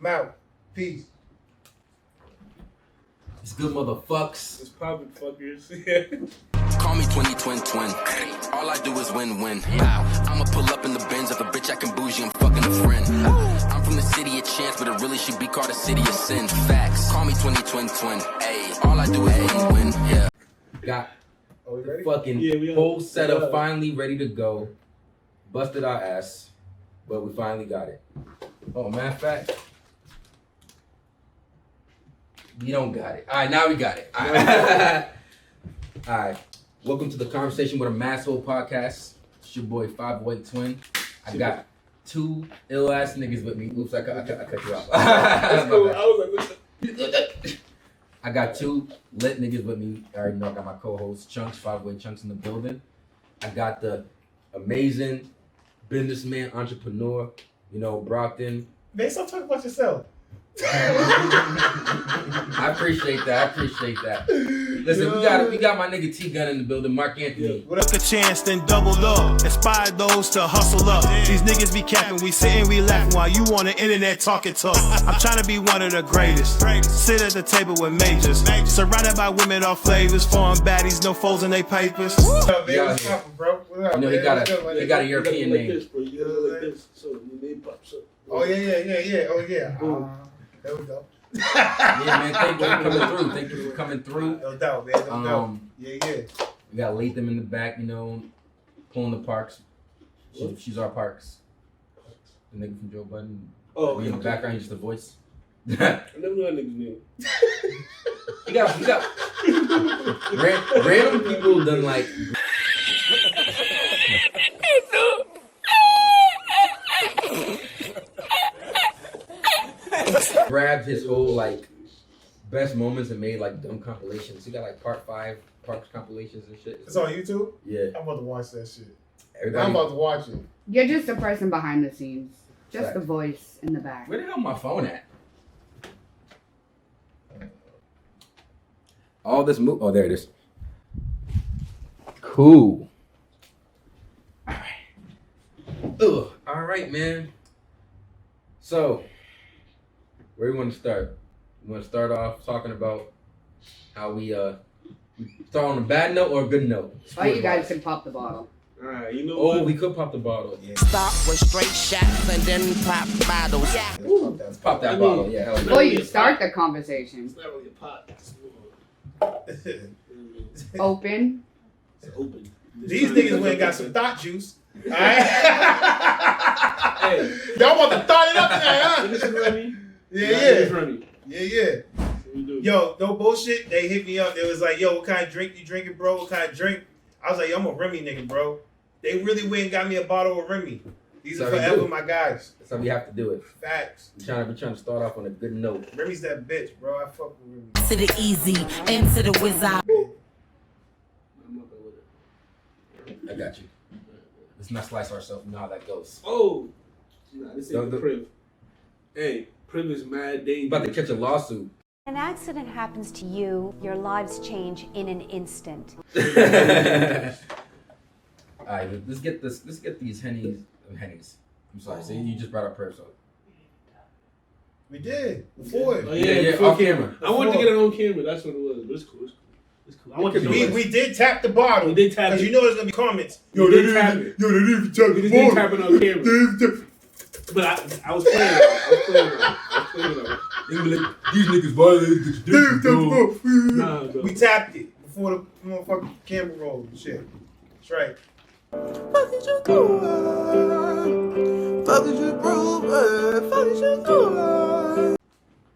I'm out. Peace. It's good motherfucks. It's poppin' fuckers. Yeah. Call me 20 twin. All I do is win. Wow. I'ma pull up in the Benz of a bitch I can bougie. I'm fucking a friend. I'm from the city of chance, but it really should be called a city of sin. Facts. Call me 20 twin. Ayy. All I do is win. Yeah. Got Are we ready? fucking whole setup finally ready to go. Busted our ass, but we finally got it. Oh, matter of fact, we don't got it. All right, now we got it. All right. All right. Welcome to the Conversation with a Masshole podcast. It's your boy, 508 Twin. I got two ill-ass niggas with me. Oops, I cut you off. That's cool. I was like, I got two lit niggas with me. I already know I got my co-host, Chunks, 508 Chunks in the building. I got the amazing businessman, entrepreneur, Brockton. Man, stop talking about yourself. I appreciate that. Listen, we got my nigga T Gun in the building, Mark Anthony. Took a chance, then doubled up. Inspired those to hustle up. These niggas be capping, we sitting, we laughing while you on the internet talking tough. I'm trying to be one of the greatest. Sit at the table with majors. Surrounded by women all flavors. Foreign baddies, no foes in they papers. What's up, man? What's up, bro? What's up, He got a European like name. this, bro. You gotta like this, so your name pops up. Oh, yeah. Oh, yeah. There we go. Yeah, man, thank you for coming through. No doubt, man. No doubt. Yeah. We got Latham in the back, pulling the Parks. She's our Parks. The nigga from Joe Budden. Oh, in the background, just a voice. I never knew that nigga's name. You got random people done like. Grabbed his whole best moments and made dumb compilations. He got part 5 Parks compilations and shit. It's on YouTube? Yeah. I'm about to watch that shit. Everybody, I'm about to watch it. You're just a person behind the scenes. Just Right. the voice in the back. Where the hell my phone at? All this Oh, there it is. Cool. All right. Ugh. All right, man. So, where do you want to start? You want to start off talking about how we start on a bad note or a good note? Oh, you guys can pop the bottle. Alright, you know Oh, what? we could pop the bottle. Yeah. Start with straight shots and then pop bottles. Yeah. Let's pop that bottle. Yeah, hell yeah. Well, you start the conversation. It's not really a pot. It's Open. It's open. These niggas went and got some Thot juice. Alright? Hey. Y'all want to thought it up there, huh? Niggas is Remy. Yeah. Remy. Yeah. What we do? Yo, no bullshit. They hit me up. They was like, yo, what kind of drink you drinking, bro? What kind of drink? I was like, yo, I'm a Remy nigga, bro. They really went and got me a bottle of Remy. These are That's how we forever do. my guys. That's how we have to do it. Facts. We're trying to start off on a good note. Remy's that bitch, bro. I fuck with Remy. To the easy, into the wizard. I'm not with it. I got you. Let's not slice ourselves. You know how that goes. Oh! Nah, this ain't The- Priv. Hey, Priv is mad dangerous. About to catch a lawsuit. An accident happens to you, your lives change in an instant. All right, let's get these hennies. I'm sorry. So you just brought up Perp, so. We did. Before. Oh, Yeah, before off camera. I wanted to get it on camera. That's what it was. But it's cool. I want to know. We did tap the bottle. We did tap Because it. you know there's going to be comments. We did tap it. Yo, they didn't even tap We the just didn't bottle. tap it on camera. But I was playing it. These niggas violated the Nah, bro. We tapped it before the motherfucking camera rolled and shit. That's right.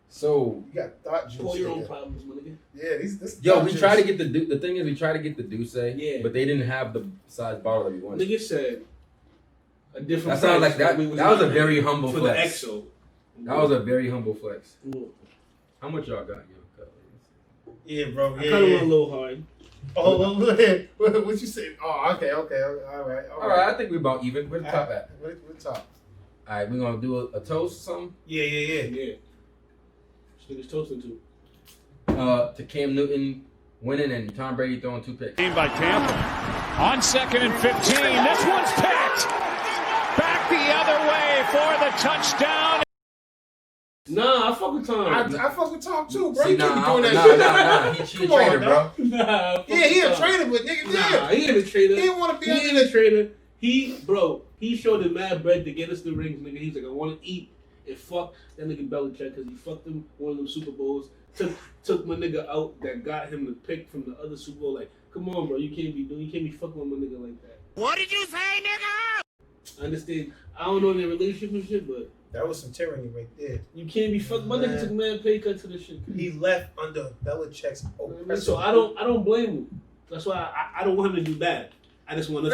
So, You got Thot juice. Pull your own nigga. problems, my nigga. Yeah, this yo, Thot we juice. tried to get the thing is we tried to get the Douce, Yeah. but they didn't have the size bottle that we wanted. Nigga said a different. That sounds price like that. we That was a very humble for flex. the EXO. That was a very humble flex. Cool. How much y'all got? Yeah, bro. I Yeah. kind of went a little hard. Oh, what you say? Oh, okay. All right. All right, I think we're about even. Where's the top at? What top? All right, we're gonna do a toast or something. Yeah. Yeah. This nigga's toasting to. To Cam Newton winning and Tom Brady throwing 2 picks. By Tampa on 2nd and 15. This one's picked. Back the other way for the touchdown. Nah, I fuck with Tom. I fuck with Tom too, bro. See, You can't be doing that shit. She a traitor, bro. Nah, Yeah, he a traitor, but nigga, Nah, he ain't a traitor. He didn't want to be. He ain't a traitor. He showed him mad bread to get us the rings, nigga. He's like, I want to eat and fuck that nigga Belichick because he fucked him one of them Super Bowls. Took my nigga out that got him the pick from the other Super Bowl. Like, come on, bro, you can't be fucking with my nigga like that. What did you say, nigga? I understand. I don't know their relationship and shit, but That was some tyranny right there. you can't be fucking. My nigga took mad pay cut to this shit. He left under Belichick's oppressive. So I don't blame him. That's why I don't want him to do bad. I just want us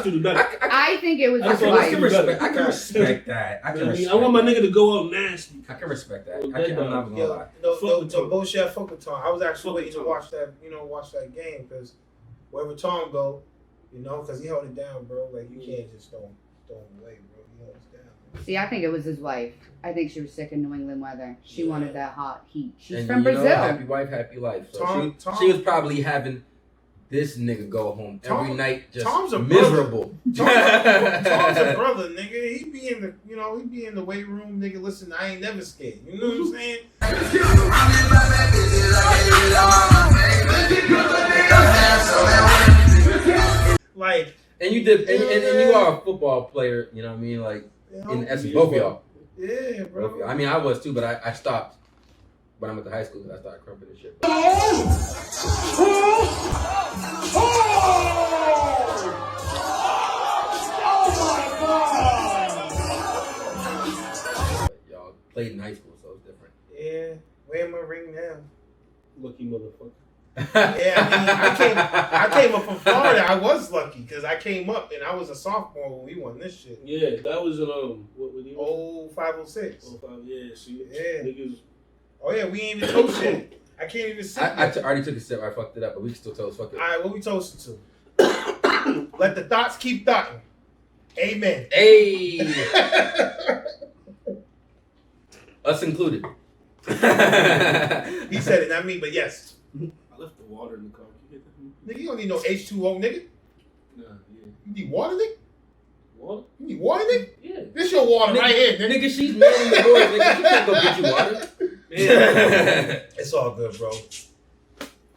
to do better. I think it was I his just want us to wife. do better. I can respect that. I want my nigga to go out nasty. I can respect that. I'm not gonna lie. No bullshit. Fuck with Tom. I was actually waiting to watch that game because wherever Tom go, because he held it down, bro. Like you can't just throw him away, bro. He held it down. See, I think it was his wife. I think she was sick of New England weather. She wanted that hot heat. She's And from Brazil. happy wife, happy life. So she was probably having this nigga go home every night just Tom's a miserable. Tom's a brother, nigga. He be in the weight room, nigga. Listen, I ain't never scared. You know what I'm saying? Like, and you did, and you are a football player. You know what I mean? Like in essence, both of y'all. Yeah, bro. Both of y'all. I mean, I was too, but I stopped when I went to high school because I started crumping and shit. Y'all played in high school, so it's different. Yeah, wear my ring now. Lucky motherfucker. Yeah, I came up from Florida. I was lucky because I came up and I was a sophomore when we won this shit. Yeah, that was in what was Oh, 506. 05, yeah. So Yeah. niggas. Oh yeah, we ain't even toasted. I can't even sit. I already took a sip. I fucked it up, but we can still toast. Fuck it. All right, what we toasted to? Let the thoughts keep thoughting. Amen. Hey, us included. He said it, not me, but yes. I left the water in the car. You get that? Nigga, you don't need no H2O, nigga. Nah, yeah. You need water, nigga? Water? You need water, nigga? Yeah. This your water right here, nigga. Nigga, she's manning the boys. Nigga, she can't go get you water. Yeah. It's all good, bro.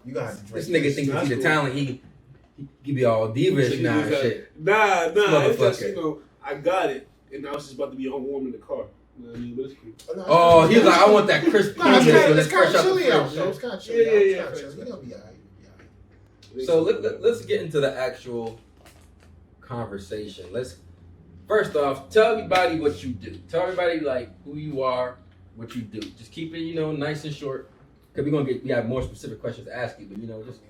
You gonna have to drink This nigga thinks That's he's the cool. talent. He be all diva-ish now and shit. Nah. It's just, Motherfucker. I got it, and I was just about to be all warm in the car. You know what I mean? But it's cool. Oh, he was like, I want that crisp Nah, it's creaminess kind when of it's fresh out the chilly out, fridge. though. It's kind of chilly Yeah, out. yeah, It's yeah. kinda chilly. You gonna be all right. So let's get into the actual conversation. First off, tell everybody what you do. Tell everybody like who you are, what you do. Just keep it, nice and short. Cause we have more specific questions to ask you, but just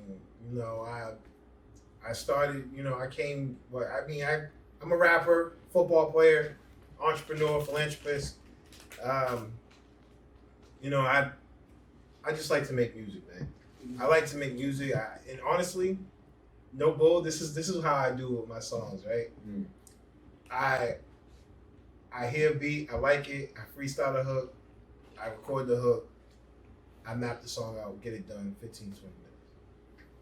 I started, I'm a rapper, football player, entrepreneur, philanthropist. I just like to make music, man. I like to make music, and honestly, no bull. This is how I do it with my songs, right? Mm. I hear a beat, I like it, I freestyle the hook, I record the hook, I map the song out, get it done, 15, 20 minutes.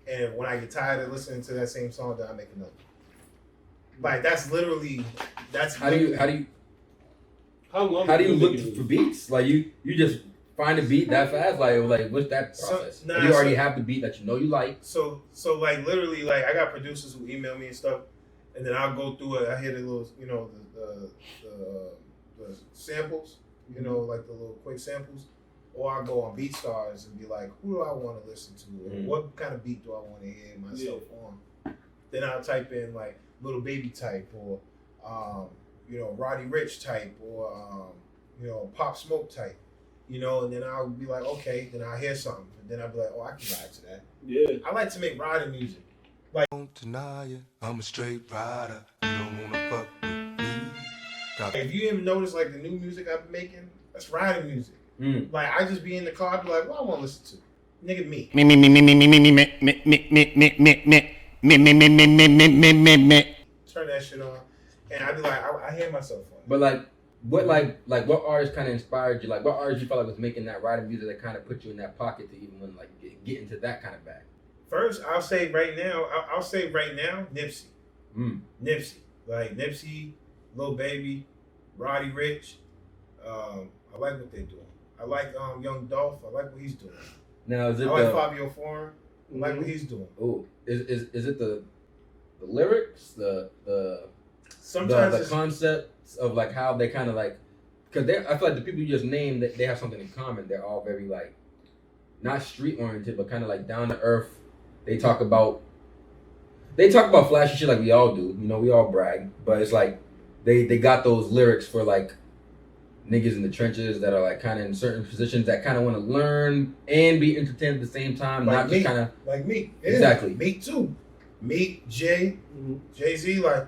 And when I get tired of listening to that same song, then I make another. Like that's how do you look for beats? Like you just find a beat that fast? Like what's that process? You already have the beat that you like. So like literally like I got producers who email me and stuff, and then I'll go through it. I hear the little the samples, like the little quick samples, or I go on BeatStars and be like, who do I want to listen to? Or what kind of beat do I want to hear myself on? Then I'll type in like Little Baby type, or Roddy Ricch type, or Pop Smoke type, and then I'll be like, okay, then I'll hear something, and then I'll be like, oh, I can vibe to that. Yeah. I like to make riding music. Don't deny it, I'm a straight rider. You don't wanna fuck with me. If you even notice like the new music I've been making, that's riding music. Like I just be in the car, I be like, what I want to listen to? Nigga, me. Turn that shit on, and I be like, I hear myself on it. But what artist kind of inspired you? Like what artist you felt like was making that riding music that kind of put you in that pocket to even when get into that kind of bag? First, I'll say right now, Nipsey. Nipsey. Like Nipsey, Lil Baby, Roddy Ricch, I like what they're doing. I like Young Dolph. I like what he's doing. Now is it I like Fabio Foreign. I like what he's doing. Oh, is it the lyrics, the sometimes the concepts of like how they kind of like, because I feel like the people you just named, they have something in common. They're all very like not street oriented, but kind of like down to earth. They talk about flashy shit like we all do. You know, we all brag, but it's like they got those lyrics for like niggas in the trenches that are like kind of in certain positions that kind of want to learn and be entertained at the same time, like not just kind of like me. Yeah. Exactly. Me too. Me, Jay-Z, like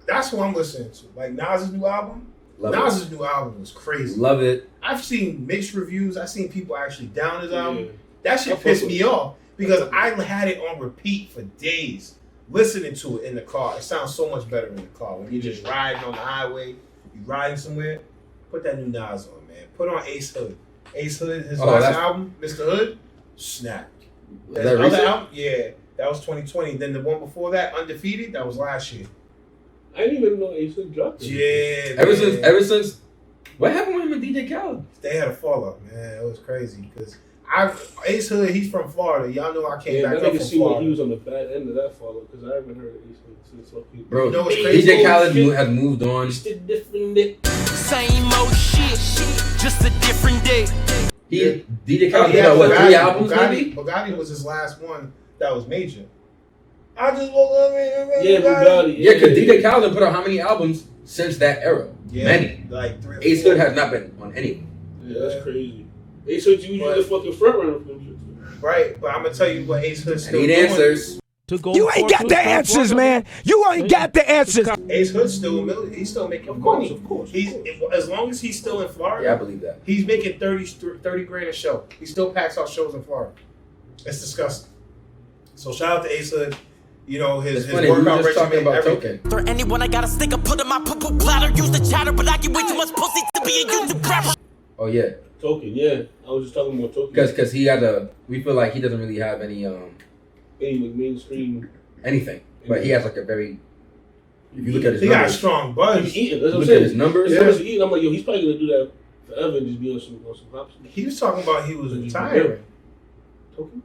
that's who I'm listening to. Like Nas's new album. Nas's new album was crazy. Love it. I've seen mixed reviews. I've seen people actually down his album. That shit pissed me off because I had it on repeat for days, listening to it in the car. It sounds so much better in the car when you're just riding on the highway, you riding somewhere. Put that new Nas on, man. Put on Ace Hood. Ace Hood, his last album, Mr. Hood, snap. That other album, yeah, that was 2020. Then the one before that, Undefeated, that was last year. I didn't even know Ace Hood dropped it. Yeah, ever since, what happened with him and DJ Khaled? They had a fallout, man. It was crazy because Ace Hood, he's from Florida. Y'all know I came back up from Florida. He was on the bad end of that follow because I haven't heard Ace Hood since what people. Bro, you know what's crazy? DJ Khaled has moved on. Same old shit, just a different day. DJ Khaled put out what, 3 albums maybe? Bugatti was his last one that was major. I just woke up and Bugatti. Yeah, because DJ Khaled put out how many albums since that era? Yeah, many. Like 3 or 4. Ace Hood has not been on any. Yeah, that's crazy. Ace Hood usually the fucking front runner for them shit. Right, but I'm gonna tell you what Ace Hood still need doing. answers. You ain't got the answers, man. You ain't got the answers. Ace Hood's still he's still making money. Of course. He's as long as he's still in Florida. Yeah, I believe that. He's making 30 grand a show. He still packs out shows in Florida. It's disgusting. So shout out to Ace Hood. You know his workout regimen. Everything. For anyone, I got a sticker, put in my poo-poo platter. Use the chatter, but I get way too much pussy to be a YouTube rapper. Oh yeah. Token, yeah. I was just talking about Token. Because we feel like he doesn't really have any mainstream anything, but he has like a very. If you look at his he numbers, got a strong buzz. He's eating. That's what I'm look saying. at his numbers. Yeah. Eating. I'm like, yo, he's probably gonna do that forever and just be on some pops. He was talking about he was retiring. Token.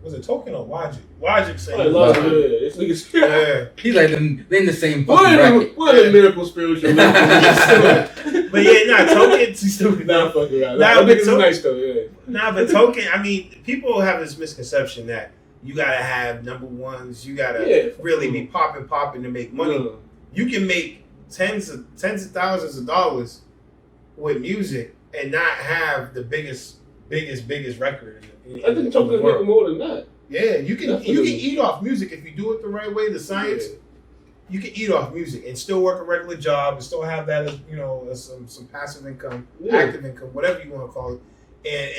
Was it Token or Logic? Logic said. This nigga's yeah. He's like they're in the same fucking bracket. What a miracle spiritual. But yeah, Token. He's still not fucking around. Nah, That nigga's nice though. Yeah. Nah, but Token. I mean, people have this misconception that you gotta have number ones. You gotta really be popping to make money. You can make tens of thousands of dollars with music and not have the biggest record. I think Token is making more than that. Yeah, you can eat off music if you do it the right way. The science, you can eat off music and still work a regular job and still have that as as some passive income, active income, whatever you want to call it. And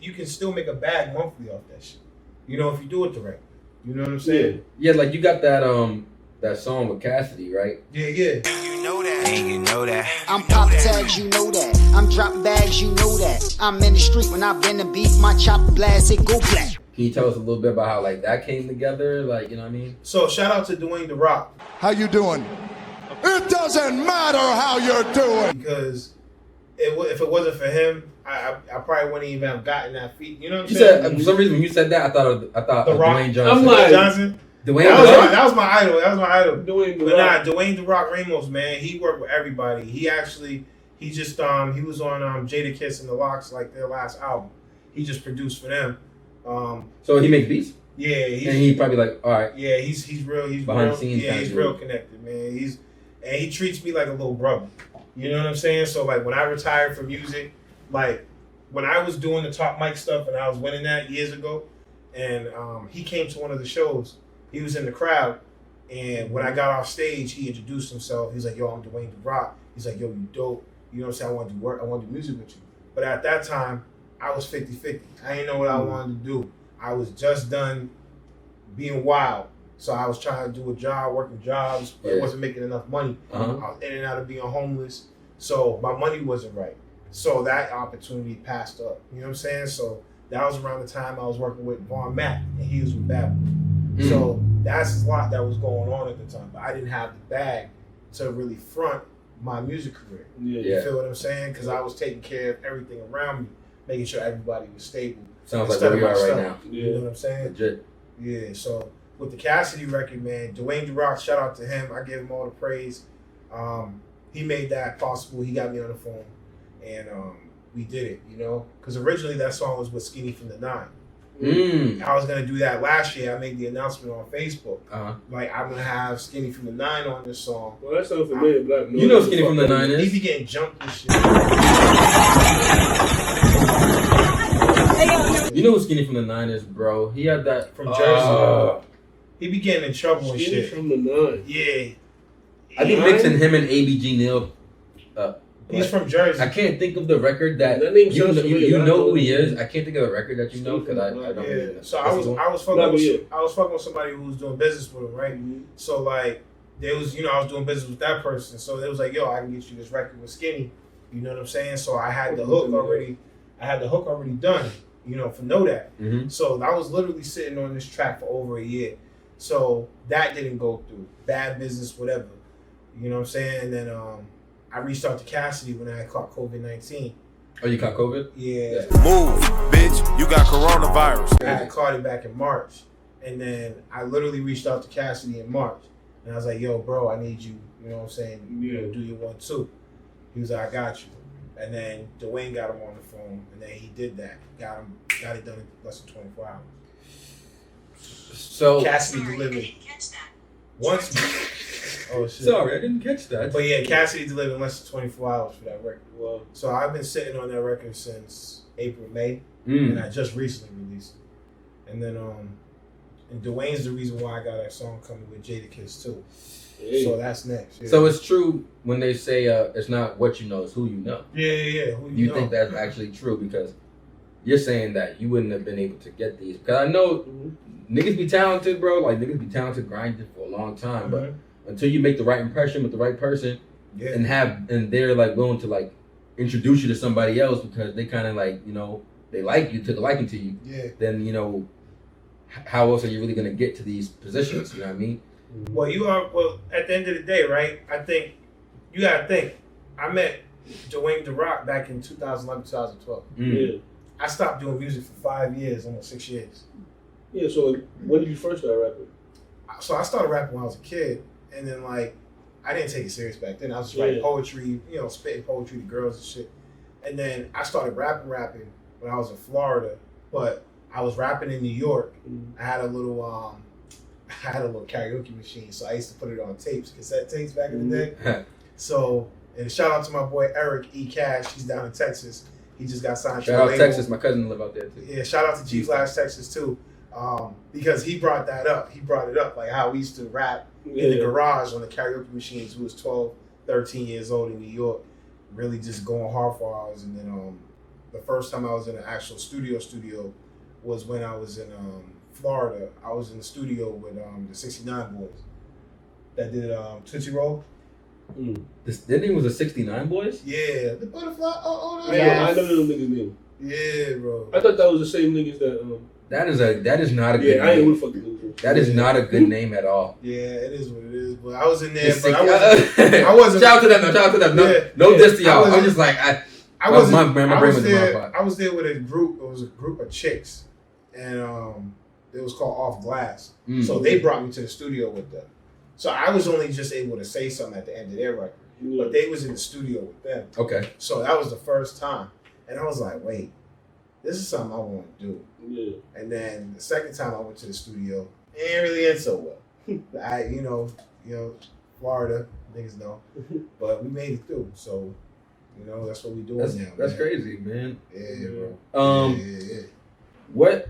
you can still make a bag monthly off that shit. You know, if you do it the right way. You know what I'm saying? Yeah, like you got that song with Cassidy, right? Yeah. You know that. And you know that. I'm pop tags, you know that. I'm drop bags, you know that. I'm in the street when I've been to beef, my chop blast, it go black. Can you tell us a little bit about how like that came together? Like, you know what I mean? So shout out to Dwayne The Rock. How you doing? It doesn't matter how you're doing. Because if it wasn't for him, I probably wouldn't even have gotten that feat. You know what I'm saying? saying? For some reason, when you said that, I thought The Rock. Dwayne Johnson. I'm like Johnson. That was my idol. Dwayne The Rock Ramos, man, he worked with everybody. He was on Jada Kiss and the Lox, like their last album. He just produced for them. So he makes beats. Yeah, and he probably like, all right. Yeah, he's real. He's behind real, the scenes. Yeah, he's real connected, man. He treats me like a little brother. You know what I'm saying? So like when I retired from music, like when I was doing the top mic stuff and I was winning that years ago, and he came to one of the shows. He was in the crowd, and when I got off stage, he introduced himself. He's like, "Yo, I'm Dwayne The Rock." He's like, "Yo, you dope. You know what I'm saying? I want to do work. I want to do music with you." But at that time, I was 50-50. I didn't know what I wanted to do. I was just done being wild. So I was trying to do a job, working jobs, but wasn't making enough money. I was in and out of being homeless. So my money wasn't right. So that opportunity passed up. You know what I'm saying? So that was around the time I was working with Vaughn Mack, and he was with Babel. So that's a lot that was going on at the time. But I didn't have the bag to really front my music career. Yeah. You feel what I'm saying? Because I was taking care of everything around me, making sure everybody was stable. Sounds like where we are right now. You know what I'm saying? Legit. Yeah, so with the Cassidy record, man, Dwayne The Rock, shout out to him. I give him all the praise. He made that possible. He got me on the phone, and we did it, you know? Because originally that song was with Skinny from the Nine. I was gonna do that last year. I made the announcement on Facebook. Like, I'm gonna have Skinny from the Nine on this song. Well, that sounds familiar, Black. You know Skinny from the Nine is? He be getting jumped and shit. You know who Skinny from the Nine is, bro? He had that from Jersey. He be getting in trouble and Skinny shit. from the Nine. Yeah. I be mixing him and ABG Neal up. He's from Jersey. I can't think of the record that name you sounds familiar. you know who he is. I can't think of the record that you know because I don't. Yeah. So I was fucking with somebody who was doing business with him, right? So like there was, I was doing business with that person. So it was like, yo, I can get you this record with Skinny. You know what I'm saying? So I had the hook already. I had the hook already done. For Know That. So I was literally sitting on this track for over a year. So that didn't go through. Bad business, whatever. You know what I'm saying? And then I reached out to Cassidy when I had caught COVID-19. Oh, you caught COVID? Yeah. Move, bitch. You got coronavirus. I had caught it back in March. And then I literally reached out to Cassidy in March. And I was like, yo, bro, I need you, you know what I'm saying, do your 1-2. He was like, I got you. And then Dwayne got him on the phone. And then he did that. Got it done in less than 24 hours. So Cassidy delivered. Once. Oh shit. Sorry, I didn't catch that. But yeah, Cassidy delivered in less than 24 hours for that record. Wow. So I've been sitting on that record since April, May, and I just recently released it. And then and Dwayne's the reason why I got that song coming with Jadakiss too. Hey. So that's next. Yeah. So it's true when they say it's not what you know, it's who you know. Yeah. Who you know. Think that's actually true because you're saying that you wouldn't have been able to get these because I know niggas be talented, bro. Like niggas be talented, grinding for a long time, but until you make the right impression with the right person, and they're like willing to like introduce you to somebody else because they kind of like they like you, took a liking to you. Yeah. Then how else are you really gonna get to these positions? You know what I mean? Well, at the end of the day, right? I think you gotta think. I met Dwayne The Rock back in 2011, 2012. Yeah. I stopped doing music for 5 years, almost 6 years. Yeah. So when did you first start rapping? So I started rapping when I was a kid. And then, like, I didn't take it serious back then. I was just writing poetry, spitting poetry to girls and shit. And then I started rapping when I was in Florida. But I was rapping in New York. I had a little karaoke machine. So I used to put it on tapes, cassette tapes back in the day. So, and shout out to my boy Eric E. Cash. He's down in Texas. He just got signed to a label. Shout out Texas. My cousin live out there, too. Yeah, shout out to G Flash, Texas, too. Because he brought that up. He brought it up, like how we used to rap in the garage on the karaoke machines. We was 12, 13 years old in New York, really just going hard for hours. And then the first time I was in an actual studio was when I was in Florida. I was in the studio with the 69 Boys that did Tootsie Roll. Their name was the 69 Boys? Yeah, the Butterfly. I know them niggas' name. Yeah, bro. I thought that was the same niggas that. That is not a good name. I ain't fucking That is not a good name at all. Yeah, it is what it is. But I was in there. But I wasn't. Shout out to them. Shout out to them. No diss to y'all. I'm just like I was there with a group. It was a group of chicks, and it was called Off Glass. So they brought me to the studio with them. So I was only just able to say something at the end of their record, but they was in the studio with them. Okay. So that was the first time, and I was like, wait, this is something I want to do. Yeah. And then the second time I went to the studio, it ain't really end so well. Florida, niggas know. But we made it through. So, that's what we doing now. That's crazy, man. Yeah, bro. Yeah. What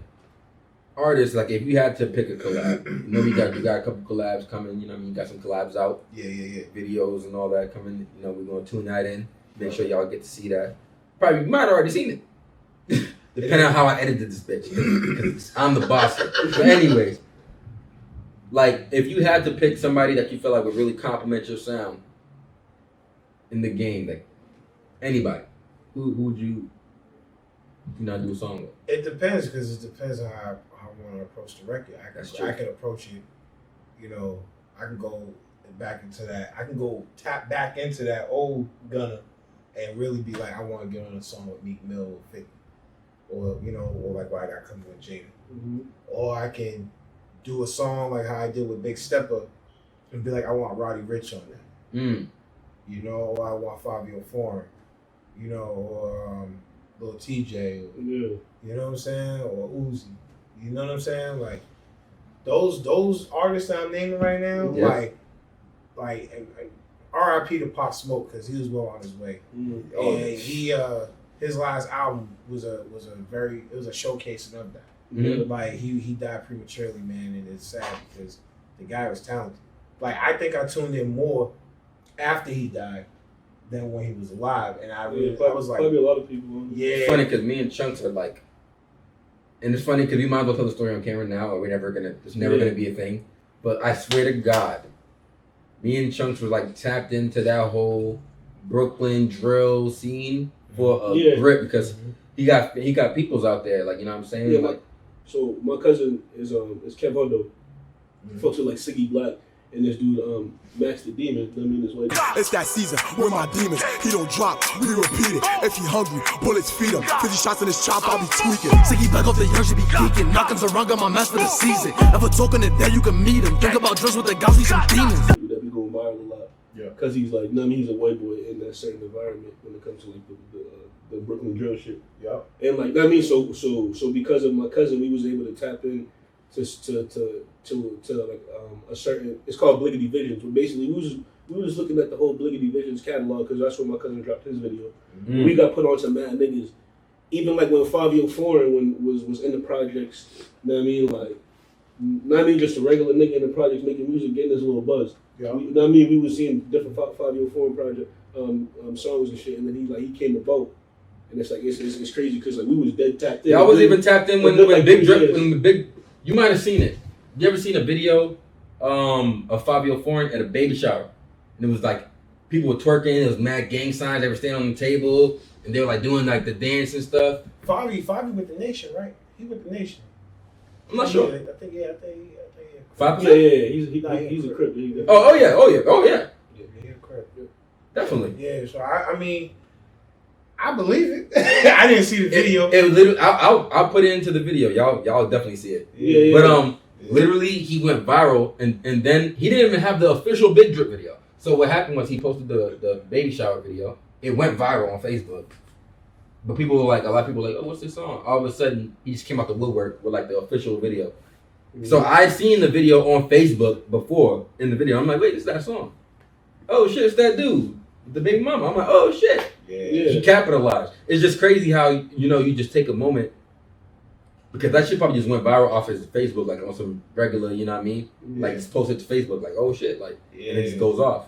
artists, like if you had to pick a collab, you got a couple collabs coming, you got some collabs out. Yeah. Videos and all that coming. We're gonna tune that in. Make sure y'all get to see that. Probably you might have already seen it. Depending on how I edited this bitch, because I'm the boss. But anyways, like if you had to pick somebody that you feel like would really complement your sound in the game, like anybody, who would you not do a song with? It depends because it depends on how I want to approach the record. I can approach it, I can go back into that. I can go tap back into that old Gunna and really be like, I want to get on a song with Meek Mill or 50. Or, you know, or like what I got coming with Jada. Mm-hmm. Or I can do a song like how I did with Big Stepper and be like, I want Roddy Ricch on that. Mm. You know, or I want Fabio Foreign. You know, or Lil TJ. Or, you know what I'm saying? Or Uzi. You know what I'm saying? Like, those artists that I'm naming right now, like R.I.P. to Pop Smoke, because he was well on his way. Mm-hmm. And he his last album was a showcasing of that. Mm-hmm. Like he died prematurely, man, and it's sad because the guy was talented. Like I think I tuned in more after he died than when he was alive, and I was like, probably a lot of people. It's funny because me and Chunks are like, and it's funny because we might as well tell the story on camera now, or it's never gonna be a thing. But I swear to God, me and Chunks were like tapped into that whole Brooklyn drill scene for a grip because he got peoples out there, like, you know what I'm saying? Yeah, like, so my cousin is Kev Hondo. Folks are like Siggy Black and this dude Max the Demon. I mean, this way. It's that season with my demons. He don't drop, we repeat it. If he hungry, bullets feed him. 50 shots in his chop, I'll be tweaking. Siggy Black off the year, she be geeking. Knockins around, got my mask for the season. Never talking it there, you can meet him. Think about drills with the guys, see some demons. That be going viral a lot. Yeah. Because he's like, he's a white boy in that certain environment when it comes to like the Brooklyn drill shit. Yeah. And like so because of my cousin, we was able to tap in to like a certain, it's called Bliggity Visions. But basically we was looking at the whole Bliggity Visions catalog because that's where my cousin dropped his video. Mm-hmm. We got put on to mad niggas. Even like when Fabio Foreign was in the projects, you know what I mean? Like, not even just a regular nigga in the projects making music, getting this little buzz. Yeah. You know what I mean? We was seeing different Fabio Foreign project songs and shit, and then he came about. And it's like it's crazy because like we was dead tapped in. Yeah, I was even tapped in when Big. You might have seen it. You ever seen a video of Fabio Foreign at a baby shower? And it was like people were twerking. It was mad gang signs. They were standing on the table and they were like doing like the dance and stuff. Fabi with the Nation, right? He with the Nation. I'm not sure. I think. 5%? Yeah. He's a crip. Oh yeah. Yeah, he's a crip. Yeah. Definitely. Yeah. So I mean, I believe it. I didn't see the video. It literally, I'll put it into the video. Y'all definitely see it. Yeah. But literally he went viral and then he didn't even have the official Big Drip video. So what happened was he posted the baby shower video. It went viral on Facebook. But people were like, a lot of people were like, oh, what's this song? All of a sudden he just came out the woodwork with like the official video. Mm-hmm. So I'd seen the video on Facebook before in the video. I'm like, wait, it's that song. Oh shit, it's that dude. The baby mama. I'm like, oh shit. Yeah. He capitalized. It's just crazy how, you just take a moment, because that shit probably just went viral off his Facebook, like on some regular, you know what I mean? Yeah. Like, it's posted to Facebook, like, oh shit, like, and it just goes off.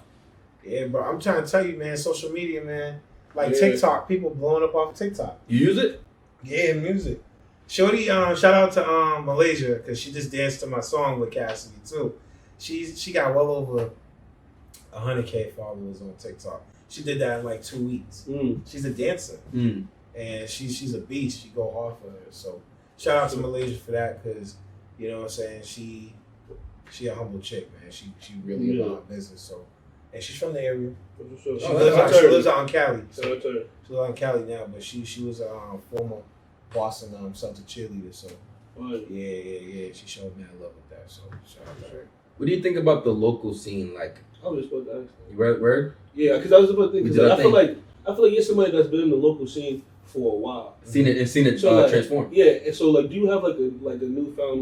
Yeah, bro, I'm trying to tell you, man, social media, man, like TikTok, people blowing up off of TikTok. You use it? Yeah, music. Shorty, shout out to Malaysia, because she just danced to my song with Cassidy, too. She got well over 100K followers on TikTok. She did that in like 2 weeks. She's a dancer, and she's a beast. She go hard for her. So shout out to Malaysia for that, because you know what I'm saying. She a humble chick, man. She really about her business. So, and she's from the area. She lives out in Cali. So she lives out in Cali now, but she was a former Boston Celtic cheerleader. So yeah. She showed mad love with that. So shout out to her. What do you think about the local scene? Like, I was supposed to ask. You word? Yeah, because I was about to think. I feel like you're somebody that's been in the local scene for a while. Seen it so, transform. Yeah, and so like, do you have like a newfound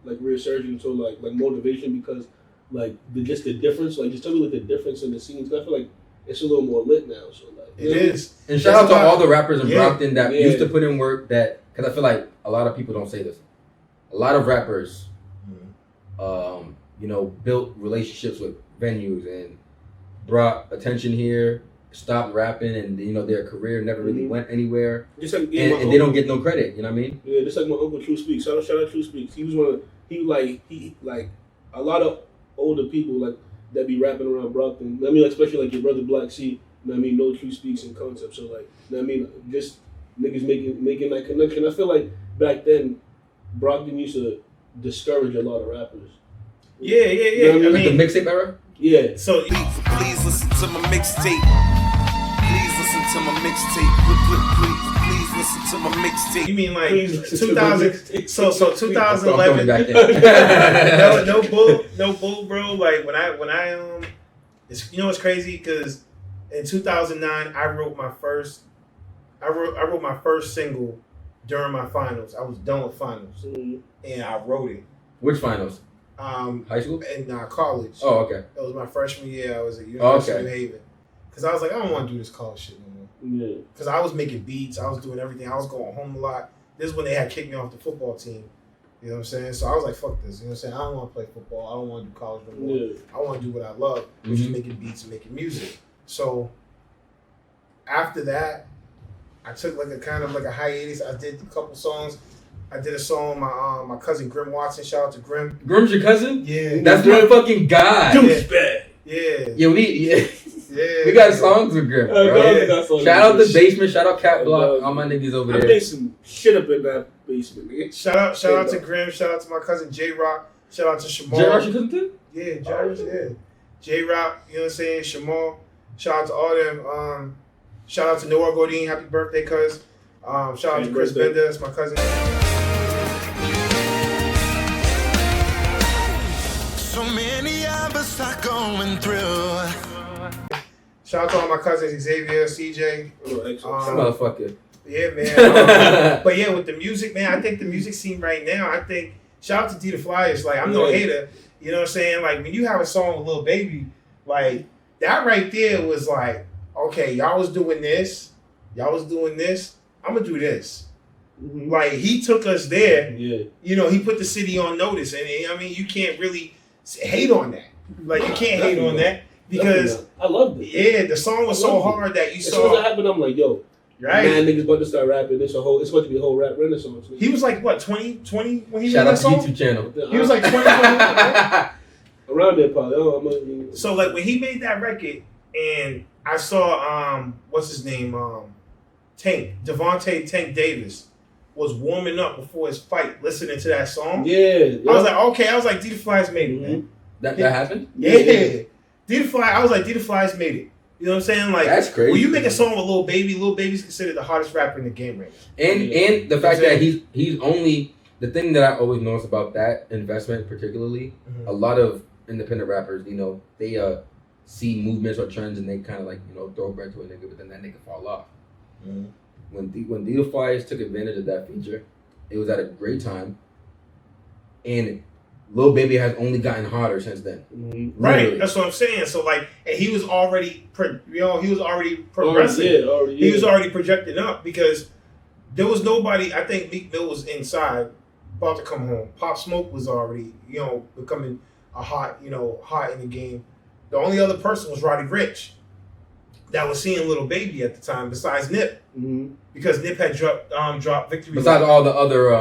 like resurgence or like motivation because like the difference? Like, just tell me like the difference in the scenes. Cause I feel like it's a little more lit now. So like, it is. And shout out to all the rappers in Brockton that used to put in work. That, because I feel like a lot of people don't say this. A lot of rappers, built relationships with venues and brought attention here, stopped rapping, and their career never really went anywhere. Just like, and they don't get no credit. You know what I mean? Yeah, just like my uncle True Speaks. Shout out True Speaks. He was a lot of older people like that be rapping around Brockton. I mean, like, especially like your brother Black C. You know what I mean? No True Speaks and Concept. So like, you know what I mean? Just niggas making that connection. I feel like back then, Brockton used to discourage a lot of rappers. Yeah. You know what I mean? Like the mixtape era? Yeah. So Please listen to my mixtape. Please listen to my mixtape. Please listen to my mixtape. you mean like Please listen to my 2000? mixtape. So I'm throwing 2011. back in. no bull, bro. Like when I it's, you know what's crazy? Because in 2009, I wrote my first single during my finals. I was done with finals, and I wrote it. Which finals? High school? In college. Oh, okay. It was my freshman year. I was at University Okay. of New Haven. Because I was like, I don't want to do this college shit no more. Yeah. Because I was making beats. I was doing everything. I was going home a lot. This is when they had kicked me off the football team. You know what I'm saying? So I was like, fuck this. You know what I'm saying? I don't want to play football. I don't want to do college no more. Yeah. I want to do what I love, which is making beats and making music. So after that, I took like a kind of like a hiatus. I did a couple songs. I did a song with my cousin Grim Watson. Shout out to Grim. Grim's your cousin? Yeah. That's my fucking guy. Douchebag. Yeah. Yeah, we got songs with Grim. Bro. Shout out the basement. Shout out Cat Block. All my niggas over there. I made some shit up in that basement, nigga. Shout out to Grim. Shout out to my cousin J Rock. Shout out to Shamal. J Rock your cousin too? Yeah, J Rock. You know what I'm saying? Shamal. Shout out to all them. Shout out to Noah Godin. Happy birthday, cuz. Shout out to Chris Bender. That's my cousin. So many of us are going through. Shout out to all my cousins, Xavier, CJ. Motherfucker. Yeah, man. But yeah, with the music, man, I think the music scene right now, shout out to D the Flyers. Like, I'm no hater. You know what I'm saying? Like, when you have a song with Lil Baby, like, that right there was like, okay, y'all was doing this. I'm going to do this. Mm-hmm. Like, he took us there. Yeah. You know, he put the city on notice. And, I mean, you can't really hate on that. Like, you can't hate on that. Because I loved it. Yeah, the song was so hard that you as saw. As soon as it happened, I'm like, yo, right? Man, niggas about to start rapping. It's going to be a whole rap renaissance. He was like what, 20 when he Shout made out that to song? YouTube channel. He was like 20. Around there, probably. So like when he made that record, and I saw what's his name, Devontae Tank Davis was warming up before his fight, listening to that song. Yeah. I was like, okay. I was like, D the Flyers made it, man. That happened? Yeah. D the Flyers. I was like, D the Flyers made it. You know what I'm saying? Like, that's crazy. When you make a song with Lil Baby's considered the hottest rapper in the game right now. And the fact that he's only, the thing that I always notice about that investment particularly, a lot of independent rappers, you know, they see movements or trends and they kind of like, you know, throw bread to a nigga, but then that nigga fall off. When the Flyers took advantage of that feature, it was at a great time, and Lil Baby has only gotten hotter since then. Right, that's what I'm saying. So like, and he was already, progressing. He was already projecting up because there was nobody. I think Meek Mill was inside, about to come home. Pop Smoke was already, you know, becoming hot in the game. The only other person was Roddy Ricch that was seeing Lil Baby at the time, besides Nip, because Nip had dropped Victory. Besides all the other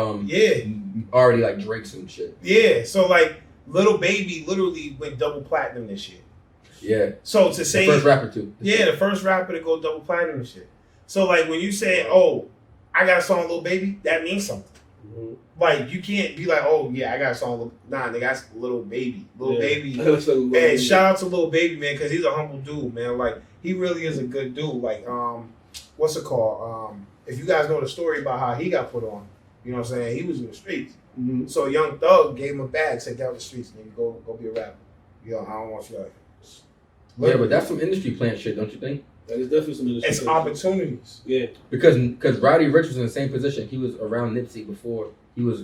already like Drakes and shit. Yeah, so like Lil Baby literally went double platinum this year. Yeah. So to say the first rapper too. Yeah, the first rapper to go double platinum and shit. So like when you say, "Oh, I got a song with Lil Baby," that means something. Like you can't be like, "Oh yeah, I got a song with nigga, that's Lil Baby." Lil Baby. And shout out to Lil Baby, man, because he's a humble dude, man. Like he really is a good dude. Like what's it called? If you guys know the story about how he got put on, you know what I'm saying? He was in the streets. So Young Thug gave him a bag, said, "Get out the streets, nigga. Go be a rapper. You know, I don't want you to." Yeah, but that's some industry plant shit, don't you think? That is definitely some industry. It's opportunities. Yeah. Because Roddy Ricch was in the same position. He was around Nipsey before he was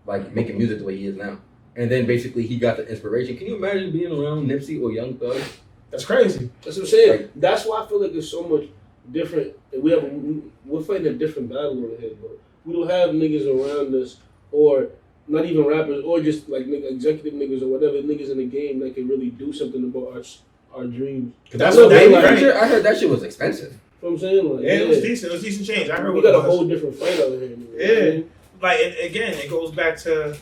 like making music the way he is now. And then basically he got the inspiration. Can you imagine being around Nipsey or Young Thug? That's crazy. That's what I'm saying. Like, that's why I feel like it's so much different. We're fighting a different battle on the head, bro. We don't have niggas around us, or not even rappers, or just like executive niggas or whatever niggas in the game that can really do something about our dreams. That's what they like. I heard that shit was expensive. You know what I'm saying? Like, it was decent. It was decent change. I heard we got a whole different fight out here. Yeah. Like again, it goes back to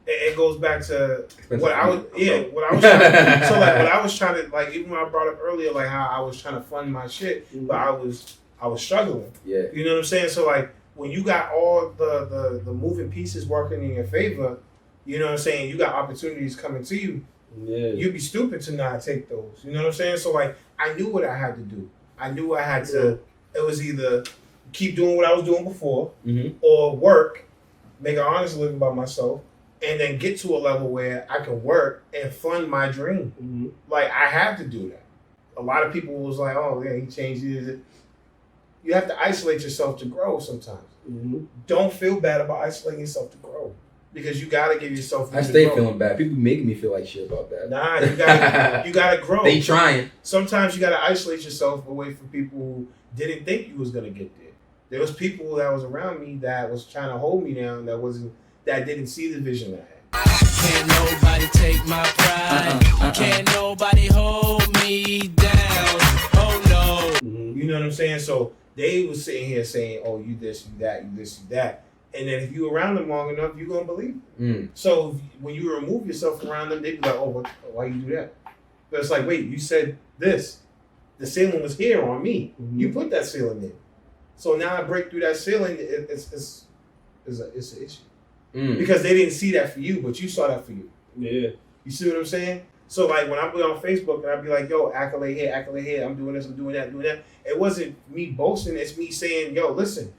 what I was trying to, so like what I was trying to, like, even when I brought up earlier, like how I was trying to fund my shit, but I was struggling. Yeah. You know what I'm saying? So like when you got all the moving pieces working in your favor, you know what I'm saying, you got opportunities coming to you. Yeah. You'd be stupid to not take those. You know what I'm saying? So like, I knew what I had to do. I knew I had to. It was either keep doing what I was doing before, or work, make an honest living by myself, and then get to a level where I can work and fund my dream. Like, I had to do that. A lot of people was like, "Oh yeah, he changed it." You have to isolate yourself to grow sometimes. Don't feel bad about isolating yourself to grow, because you gotta give yourself. I stay feeling bad. People making me feel like shit about that. Nah, you gotta grow. They trying. Sometimes you gotta isolate yourself away from people who didn't think you was gonna get there. There was people that was around me that was trying to hold me down, that didn't see the vision I had. Can't nobody take my pride. Can't nobody hold me down. Oh no. You know what I'm saying? So they was sitting here saying, "Oh, you this, you that, you this, you that," and then if you around them long enough, you're gonna believe it. So when you remove yourself around them, they be like, "Oh, why you do that?" But it's like, wait, you said this. The ceiling was here on me. You put that ceiling in. So now I break through that ceiling. It's an issue because they didn't see that for you, but you saw that for you. Yeah. You see what I'm saying? So like when I be on Facebook and I be like, "Yo, accolade here, I'm doing this, I'm doing that, doing that." It wasn't me boasting. It's me saying, "Yo, listen,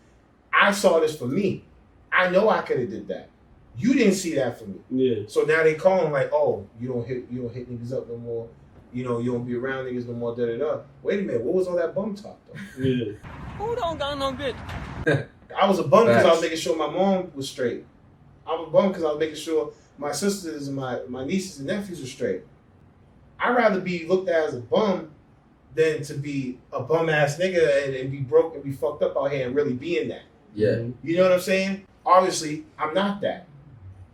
I saw this for me. I know I could have did that. You didn't see that for me." Yeah. So now they calling like, "Oh, you don't hit niggas up no more. You know, you don't be around niggas no more." Da da da. Wait a minute, what was all that bum talk though? Yeah. Who don't got no bitch? I was a bum because I was making sure my mom was straight. I was a bum because I was making sure my sisters and my nieces and nephews were straight. I'd rather be looked at as a bum than to be a bum ass nigga and be broke and be fucked up out here and really being that. Yeah. You know what I'm saying? Obviously, I'm not that.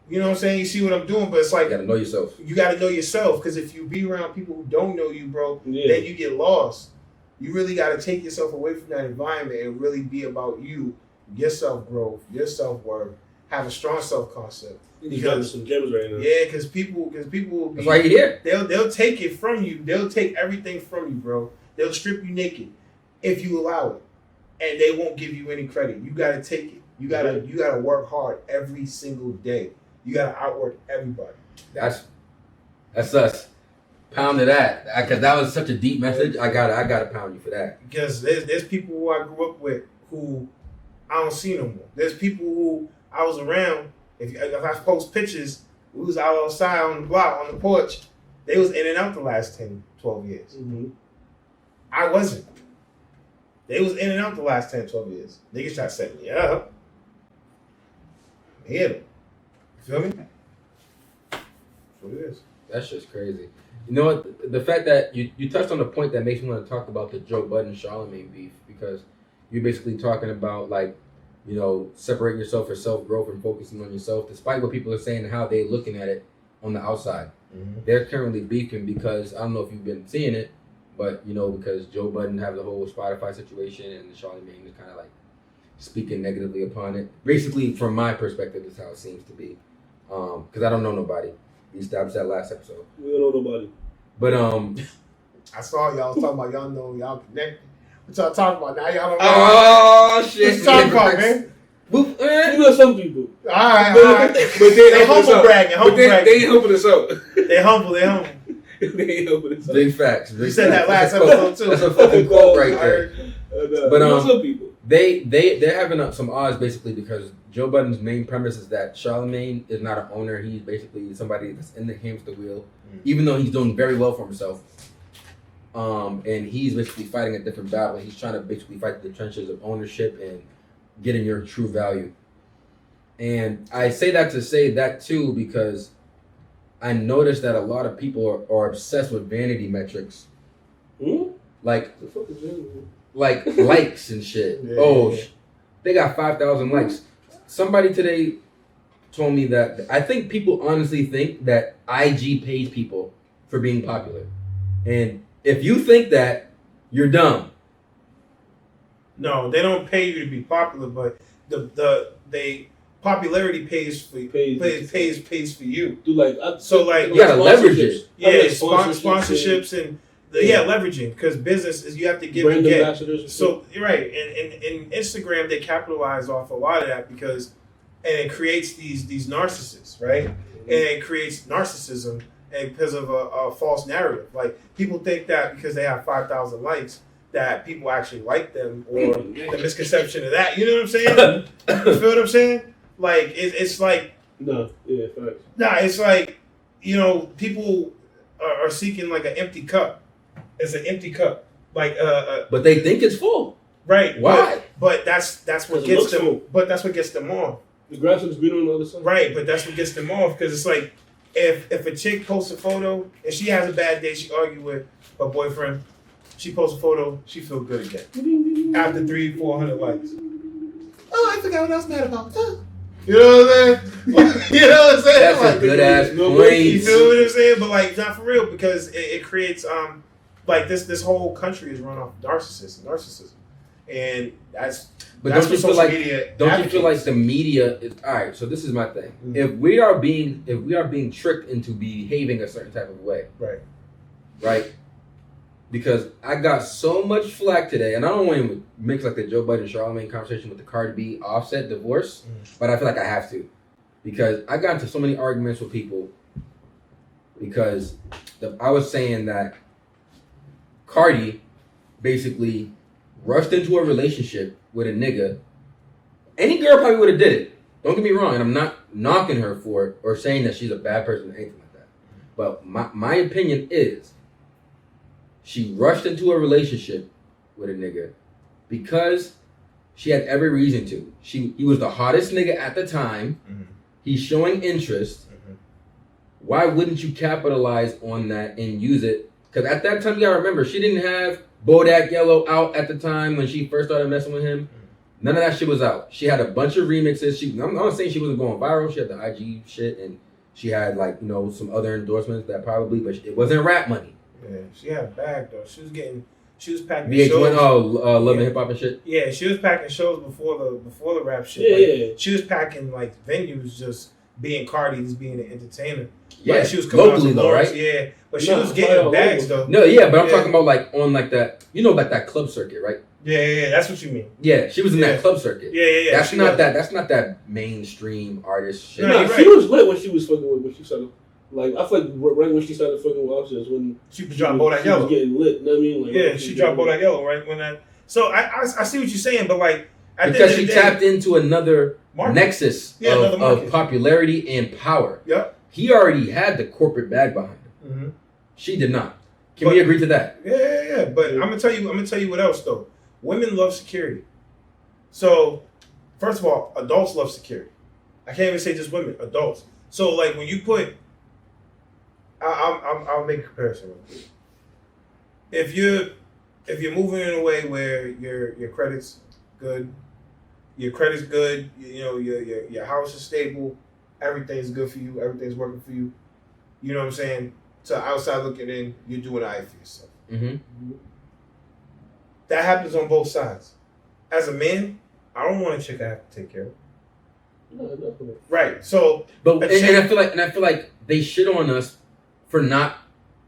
You know what I'm saying? You see what I'm doing, but it's like you gotta know yourself. You gotta know yourself, because if you be around people who don't know you, bro, then you get lost. You really gotta take yourself away from that environment and really be about you, your self growth, your self worth, have a strong self concept. Because some gems right now. Yeah, because people will be. That's why you're here. They'll take it from you. They'll take everything from you, bro. They'll strip you naked if you allow it, and they won't give you any credit. You gotta take it. You gotta work hard every single day. You gotta outwork everybody. That's us. Pound to that, because that was such a deep message. I gotta pound you for that. Because there's people who I grew up with who I don't see no more. There's people who I was around. If I post pictures, we was out outside on the block, on the porch. They was in and out the last 10, 12 years. I wasn't. They was in and out the last 10, 12 years. Niggas try to set me up. Hit them. You feel me? That's what it is. That's just crazy. You know what? The fact that you touched on the point that makes me want to talk about the Joe Budden Charlamagne beef, because you're basically talking about, like, you know, separating yourself for self-growth and focusing on yourself, despite what people are saying and how they're looking at it on the outside. They're currently beefing because, I don't know if you've been seeing it, but, you know, because Joe Budden have the whole Spotify situation and the Charlamagne is kind of like speaking negatively upon it. Basically, from my perspective, is how it seems to be. Because I don't know nobody. We established that last episode. We don't know nobody. But, I saw y'all was talking about y'all know y'all connected. What y'all talking about now? Y'all don't know. Oh, shit. What you talking about, man? You know some people. All right. But they humble bragging. They ain't helping us out. They humble. They ain't helping us out. Big facts. You said that last episode too. That's a fucking quote right there. But some people. They're having up some odds basically because Joe Budden's main premise is that Charlamagne is not an owner. He's basically somebody that's in the hamster wheel, even though he's doing very well for himself. And he's basically fighting a different battle. He's trying to basically fight the trenches of ownership and getting your true value. And I say that to say that too because I noticed that a lot of people are obsessed with vanity metrics. Like likes and shit. They got 5,000 likes. Somebody today told me that I think people honestly think that IG pays people for being popular. And if you think that, you're dumb. No, they don't pay you to be popular, but the popularity pays for you. Pays for you. Do like you gotta leverage it. Yeah, sponsorships and leveraging, because business is you have to give and get. So you're right, and in Instagram they capitalize off a lot of that because, and it creates these narcissists, right? And it creates narcissism, and because of a false narrative. Like people think that because they have 5,000 likes, that people actually like them, or the misconception of that. You know what I'm saying? You feel what I'm saying? Like it's like it's like, you know, people are seeking like an empty cup. It's an empty cup, like but they think it's full. Right? Why? But that's what gets them. Full. But that's what gets them off. The grass looks greener on the other side. Right, but that's what gets them off, because it's like if a chick posts a photo and she has a bad day, she argue with her boyfriend. She posts a photo, she feel good again after 300-400 likes. Oh, I forgot what I was mad about. You know what I'm saying? You know what I'm saying? That's like, a good ass point. You feel what I'm saying? But like, not for real, because it creates like this whole country is run off narcissism, and that's. But that's don't you feel like the media is all right? So this is my thing. Mm-hmm. If we are being tricked into behaving a certain type of way, right? Because I got so much flack today, and I don't want to mix like the Joe Budden Charlamagne conversation with the Cardi B Offset divorce, but I feel like I have to, because I got into so many arguments with people because I was saying that Cardi basically rushed into a relationship with a nigga. Any girl probably would have did it. Don't get me wrong, and I'm not knocking her for it or saying that she's a bad person or anything like that. But my opinion is she rushed into a relationship with a nigga because she had every reason to. He was the hottest nigga at the time. Mm-hmm. He's showing interest. Mm-hmm. Why wouldn't you capitalize on that and use it? Because at that time, you gotta remember, she didn't have Bodak Yellow out at the time when she first started messing with him. None of that shit was out. She had a bunch of remixes. I'm not saying she wasn't going viral. She had the IG shit, and she had like, you know, some other endorsements that probably, but it wasn't rap money. Yeah, she had a bag though. She was packing VH1, shows. Love and Hip Hop and shit. Yeah, she was packing shows before the rap shit. Yeah, like, she was packing like venues, just being Cardi, just being an entertainer. Yeah, like, she was coming locally out to though, Lawrence, right? Yeah, but she was getting bags though. No, yeah, but I'm talking about like on like that, you know, like that club circuit, right? Yeah, that's what you mean. Yeah, she was in that club circuit. Yeah. That's not that. That's not that mainstream artist shit. No, she was lit when she was fucking with when she started. Like I feel like right when she started fucking with Offset when she dropped Bodak Yellow. Was getting lit. You know what I mean? Like, yeah, she dropped Bodak Yellow right when that. So I see what you're saying, but like because she tapped into another nexus of popularity and power. Yep. He already had the corporate bag behind him. Mm-hmm. She did not. Can we agree to that? Yeah. But I'm gonna tell you what else though. Women love security. So, first of all, adults love security. I can't even say just women, adults. So, like when you put, I'll make a comparison real quick. If you're moving in a way where your credit's good, you know your house is stable, everything's good for you, everything's working for you. You know what I'm saying? So outside looking in, you're doing all right for yourself. Mm-hmm. That happens on both sides. As a man, I don't want a chick I have to take care of. No, definitely. Right. So, but and I feel like they shit on us for not.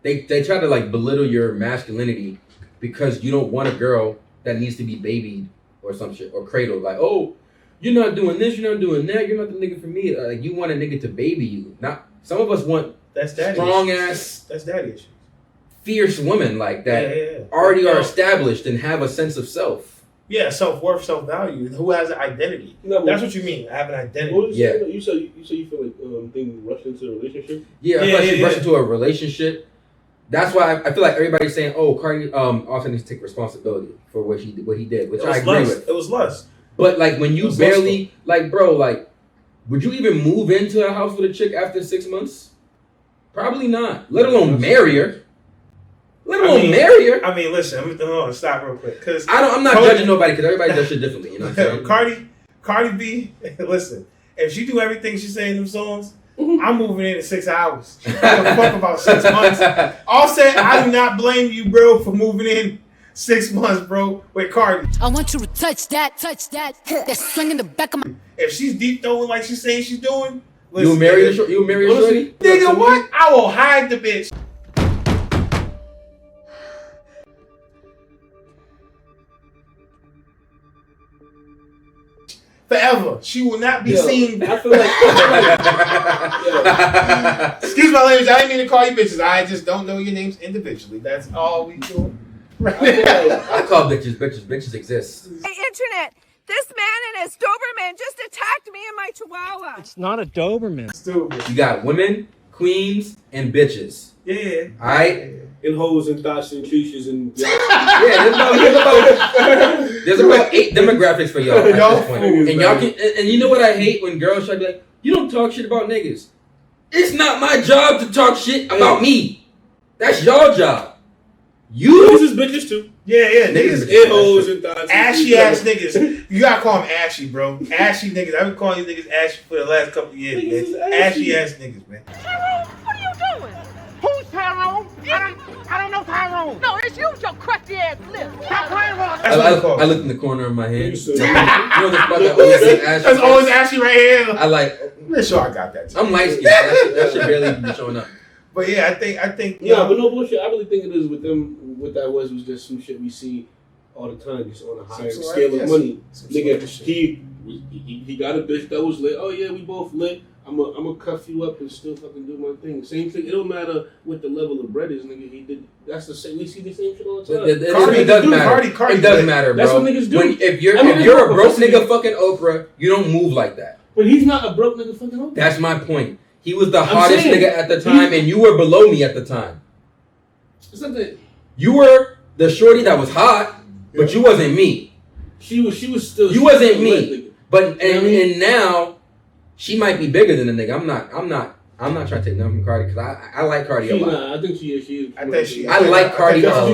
They try to like belittle your masculinity because you don't want a girl that needs to be babied or some shit or cradled. Like, oh, you're not doing this, you're not doing that, you're not the nigga for me. Like, you want a nigga to baby you. Not some of us want strong ass. That's daddy issues. Fierce women like that already are established and have a sense of self. Yeah, self-worth, self-value. Who has an identity? No, that's what you mean. I have an identity. What was you said you feel like things rushed into a relationship? Yeah, I feel like she rushed into a relationship. That's why I feel like everybody's saying, "Oh, Cardi also needs to take responsibility for what he did," which I agree with. It was lust. But like when you barely like, bro, like, would you even move into a house with a chick after 6 months? Probably not. Let alone marry her. Marry her. I mean, listen. I'm gonna stop real quick because I'm not judging nobody because everybody does shit differently. You know what I'm saying? Cardi B. Listen, if she do everything she say in them songs, I'm moving in 6 hours. I don't give a fuck about 6 months. Offset, I do not blame you, bro, for moving in 6 months, bro, with Cardi. I want you to touch that. That's swinging the back of my. If she's deep throwing like she's saying she's doing, listen, you marry a shorty? Nigga, what? I will hide the bitch. forever. She will not be seen. I feel like excuse my language. I didn't mean to call you bitches. I just don't know your names individually. That's all we do. Right now. I call bitches. Bitches exist. Hey, internet. This man and his Doberman just attacked me and my Chihuahua. It's not a Doberman. Stupid. You got women, queens, and bitches. Yeah. All right. And hoes and thoughts and creatures and there's about 8 demographics for y'all at this point. And y'all can, and you know what I hate when girls try to be like, you don't talk shit about niggas. It's not my job to talk shit about me. That's your job. You is bitches too. Yeah, niggas. Hoes and thoughts. Ashy ass niggas. You gotta call them ashy, bro. Ashy niggas. I've been calling these niggas ashy for the last couple of years, man. Ashy ass niggas, man. Tyrone, what are you doing? Who's Tyrone? I don't know Tyrone. No, it's you with your crusty ass lips. Stop playing with I look in the corner of my hand. You know the spot that always says ashy? That's always ashy right here. I like. I'm sure I got that. I'm light skinned. That shit barely be showing up. But yeah, I think. Yeah, but no bullshit. I really think it is with them. What that was just some shit we see all the time, just on a higher scale of money. Nigga, he got a bitch that was lit. Oh yeah, we both lit. I'm gonna cuff you up and still fucking do my thing. Same thing. It don't matter what the level of bread is, nigga. He did. That's the same. We see the same shit all the time. It does matter. It does matter, bro. That's what niggas do. If you're a broke nigga fucking Oprah, you don't move like that. But he's not a broke nigga fucking Oprah. That's my point. He was the hottest nigga at the time, and you were below me at the time. It's not that you were the shorty that was hot, but you wasn't me. She was still. You wasn't me. But and now she might be bigger than the nigga. I'm not trying to take nothing from Cardi because I like Cardi a lot. I think she is. I like Cardi a lot.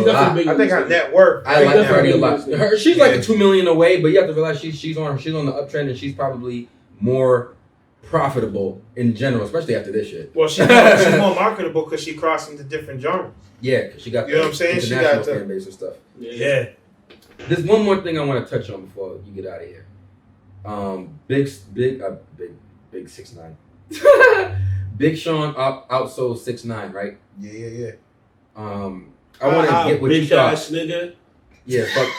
I think her net worth. I like Cardi a lot. She's like a $2 million away, but you have to realize she's on the uptrend and she's probably more profitable in general, especially after this shit. Well, she's more marketable because she crossed into different genres. Yeah, because she got you know what I'm saying. She got fan base and stuff. Yeah. There's one more thing I want to touch on before you get out of here. Big 6ix9ine. Big Sean outsold 6ix9ine, right? Yeah. I want to get what you thought. Bitch ass nigga. Yeah, fuck.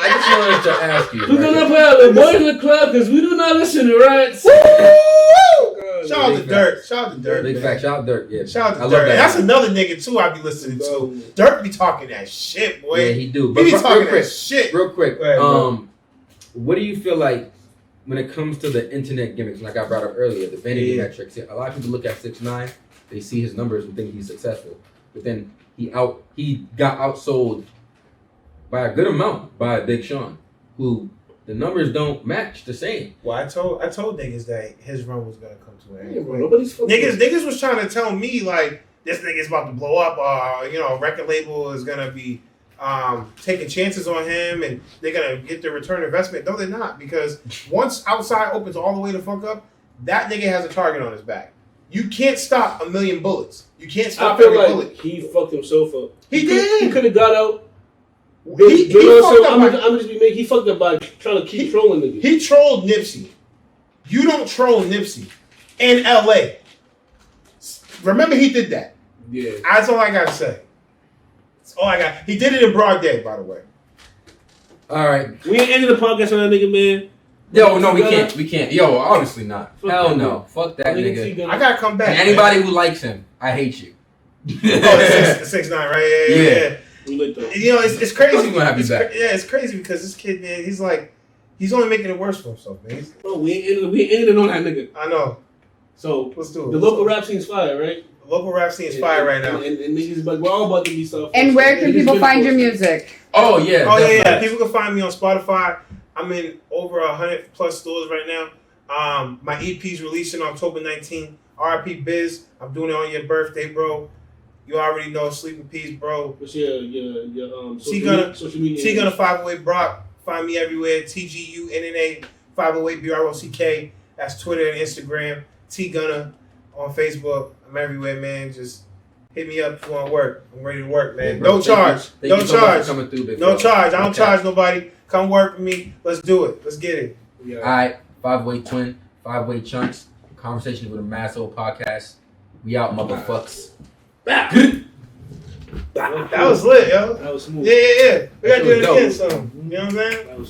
I just wanted to ask you. We're gonna play the boys in the club because we do not listen to rats. Shout out to Dirk. Shout out to Dirk. Big fact. Shout out Dirk. Yeah. Shout out to Dirk. That's another nigga too I be listening to. Dirk be talking that shit, boy. Yeah, he do. He be talking that shit. Real quick. What do you feel like when it comes to the internet gimmicks? Like I brought up earlier, the vanity metrics. A lot of people look at 6ix9ine, they see his numbers and think he's successful, but then he got outsold by a good amount by Big Sean, who the numbers don't match the same. Well, I told niggas that his run was gonna come to an end. Yeah, nobody's niggas was trying to tell me like this nigga's about to blow up. Record label is gonna be taking chances on him and they're gonna get the return investment. No, they're not, because once outside opens all the way to fuck up, that nigga has a target on his back. You can't stop a million bullets. You can't stop every bullet. He fucked himself up. He did. He could have got out. He fucked up by trying to keep trolling niggas. He trolled Nipsey. You don't troll Nipsey in LA. Remember, he did that. Yeah. That's all I gotta say. That's all I got. He did it in broad day, by the way. All right. We ain't ending the podcast on that nigga, man. Yo, no, we can't. We can't. Yo, obviously not. Hell no. Fuck that nigga. I gotta come back. And anybody who likes him, I hate you. The 6ix9ine, right? Yeah. It's crazy. It's crazy because this kid, man, he's only making it worse for himself, man. Bro, we ain't ending on that nigga. I know. So let's do it. The local rap scene's fire, right? The local rap scene is fire right now. And niggas, we're all about to be stuff. And where can people find your music? Oh yeah. Yeah. People can find me on Spotify. I'm in over 100 plus stores right now. My EP's releasing October 19th. R.I.P. Biz. I'm doing it on your birthday, bro. You already know. Sleep in peace, bro. What's your social media? T-Gunna 508 Brock. Find me everywhere. TGUNNA 508 BROCK. That's Twitter and Instagram. T-Gunna on Facebook. I'm everywhere, man. Just hit me up if you want to work. I'm ready to work, man. Yeah, bro, no charge. No charge. No charge. I don't charge nobody. Come work with me. Let's do it. Let's get it. Yeah. All right. 5-Way Twin. 5-Way Chunks. Conversations with a Masshole podcast. We out, motherfucks. That was lit, yo. That was smooth. Yeah. We gotta do it That was again, dope. son. You know what I'm saying? That was